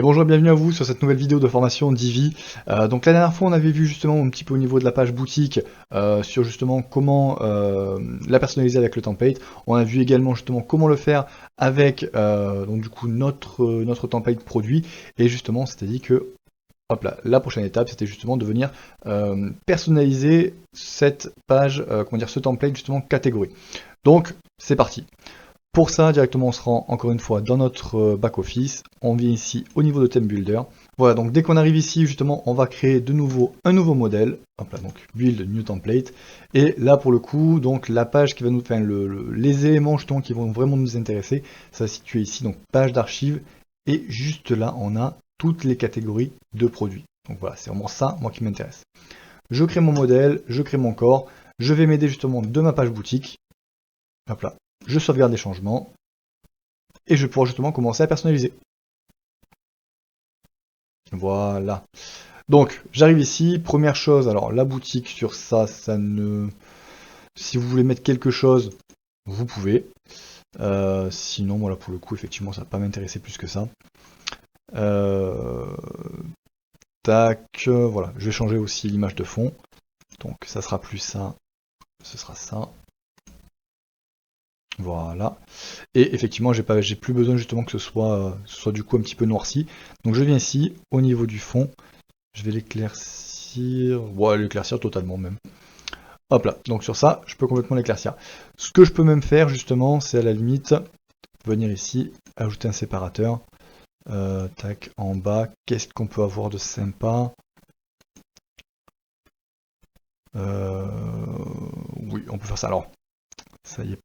bonjour et bienvenue à vous sur cette nouvelle vidéo de formation Divi. Donc la dernière fois on avait vu justement un petit peu au niveau de la page boutique sur justement comment la personnaliser avec le template. On a vu également justement comment le faire avec donc du coup notre template produit, et justement on s'était dit que hop là, la prochaine étape c'était justement de venir personnaliser cette page, comment dire, ce template justement catégorie. Donc c'est parti. Pour ça, directement, on se rend encore une fois dans notre back-office. On vient ici au niveau de Theme Builder. Voilà, donc dès qu'on arrive ici, justement, on va créer de nouveau un nouveau modèle. Hop là, donc Build New Template. Et là, pour le coup, donc la page qui va nous faire les éléments justement qui vont vraiment nous intéresser, ça va se situer ici, donc page d'archives. Et juste là, on a toutes les catégories de produits. Donc voilà, c'est vraiment ça, moi, qui m'intéresse. Je crée mon modèle, je crée mon corps. Je vais m'aider justement de ma page boutique. Hop là. Je sauvegarde les changements, et je vais pouvoir justement commencer à personnaliser. Voilà. Donc, j'arrive ici, première chose, alors la boutique sur ça, ça ne... Si vous voulez mettre quelque chose, vous pouvez. Sinon, voilà, pour le coup, effectivement, ça va pas m'intéresser plus que ça. Tac, voilà, je vais changer aussi l'image de fond. Donc, ça sera plus ça, ce sera ça. Voilà. Et effectivement, j'ai plus besoin justement que ce soit du coup un petit peu noirci. Donc je viens ici, au niveau du fond, je vais l'éclaircir. Ouais, l'éclaircir totalement même. Hop là, donc sur ça, je peux complètement l'éclaircir. Ce que je peux même faire justement, c'est à la limite, venir ici, ajouter un séparateur. Tac, en bas, qu'est-ce qu'on peut avoir de sympa? Oui, on peut faire ça. Alors, ça y est.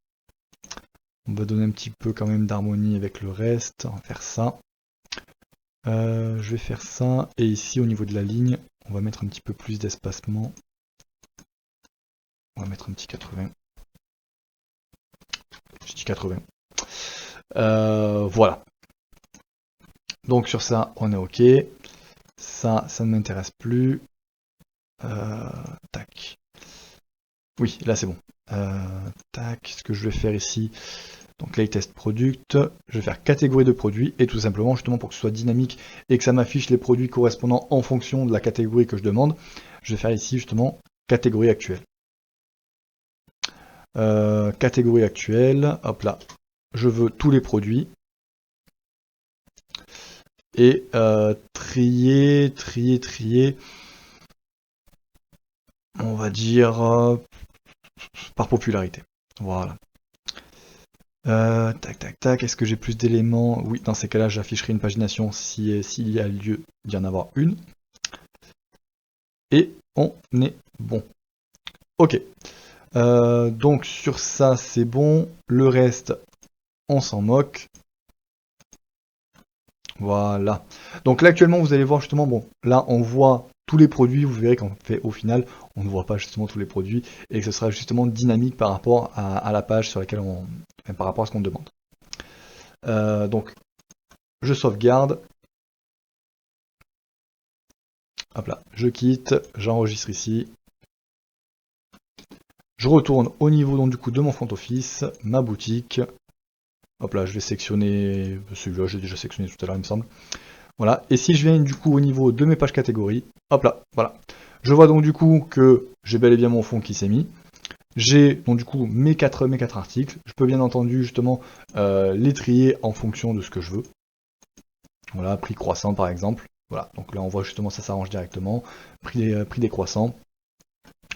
On va donner un petit peu quand même d'harmonie avec le reste. On va faire ça. Je vais faire ça. Et ici, au niveau de la ligne, on va mettre un petit peu plus d'espacement. On va mettre un petit 80. Je dis 80. Voilà. Donc sur ça, on est OK. Ça ne m'intéresse plus. Tac. Oui, là c'est bon. Tac, ce que je vais faire ici, donc latest product, je vais faire catégorie de produits, et tout simplement, justement pour que ce soit dynamique et que ça m'affiche les produits correspondant en fonction de la catégorie que je demande, je vais faire ici justement catégorie actuelle. Catégorie actuelle, hop là, je veux tous les produits. Et trier, on va dire par popularité. Voilà. Tac, est-ce que j'ai plus d'éléments? Oui, dans ces cas-là, j'afficherai une pagination s'il y a lieu d'y en avoir une. Et on est bon. Ok. Donc sur ça, c'est bon. Le reste, on s'en moque. Voilà. Donc là, actuellement, vous allez voir justement, bon, là, on voit tous les produits. Vous verrez qu'en fait, au final, on ne voit pas justement tous les produits, et que ce sera justement dynamique par rapport à la page sur laquelle par rapport à ce qu'on demande. Donc, je sauvegarde. Hop là, je quitte, j'enregistre ici. Je retourne au niveau donc du coup de mon front office, ma boutique. Hop là, je vais sectionner celui-là, j'ai déjà sectionné tout à l'heure, il me semble. Voilà, et si je viens du coup au niveau de mes pages catégories, hop là, voilà. Je vois donc du coup que j'ai bel et bien mon fond qui s'est mis. J'ai donc du coup mes quatre articles. Je peux bien entendu justement les trier en fonction de ce que je veux. Voilà, prix croissant par exemple. Voilà, donc là on voit justement ça s'arrange directement. Prix décroissant.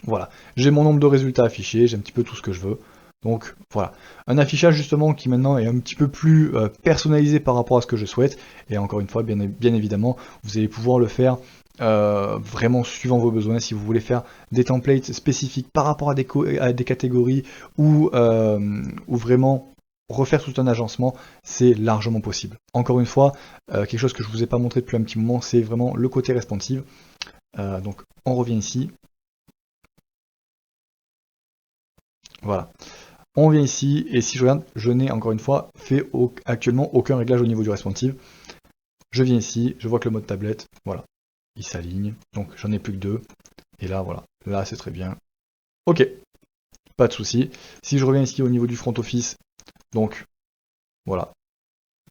Voilà, j'ai mon nombre de résultats affichés, j'ai un petit peu tout ce que je veux. Donc voilà, un affichage justement qui maintenant est un petit peu plus personnalisé par rapport à ce que je souhaite. Et encore une fois, bien évidemment, vous allez pouvoir le faire vraiment suivant vos besoins. Si vous voulez faire des templates spécifiques par rapport à des catégories, ou vraiment refaire tout un agencement, c'est largement possible. Encore une fois, quelque chose que je ne vous ai pas montré depuis un petit moment, c'est vraiment le côté responsive. Donc on revient ici. Voilà. On vient ici, et si je regarde, je n'ai encore une fois fait actuellement aucun réglage au niveau du responsive. Je viens ici, je vois que le mode tablette, voilà, il s'aligne, donc j'en ai plus que 2. Et là, voilà, là c'est très bien. Ok, pas de souci. Si je reviens ici au niveau du front office, donc voilà,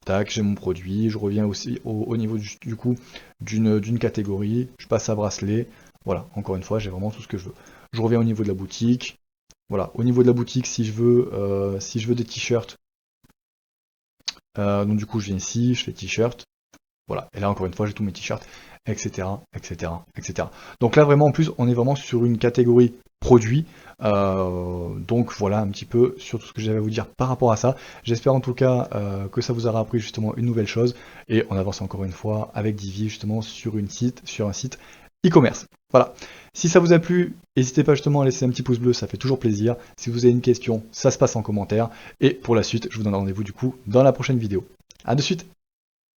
tac, j'ai mon produit, je reviens aussi au niveau du coup d'une catégorie, je passe à bracelet, voilà, encore une fois, j'ai vraiment tout ce que je veux. Je reviens au niveau de la boutique, voilà, au niveau de la boutique, si je veux des t-shirts, donc du coup je viens ici, je fais t-shirt, voilà, et là encore une fois j'ai tous mes t-shirts, etc., etc., etc. Donc là vraiment en plus on est vraiment sur une catégorie produit, donc voilà un petit peu sur tout ce que j'avais à vous dire par rapport à ça. J'espère en tout cas que ça vous aura appris justement une nouvelle chose, et on avance encore une fois avec Divi justement sur un site e-commerce. Voilà. Si ça vous a plu, n'hésitez pas justement à laisser un petit pouce bleu, ça fait toujours plaisir. Si vous avez une question, ça se passe en commentaire. Et pour la suite, je vous donne rendez-vous du coup dans la prochaine vidéo. A de suite!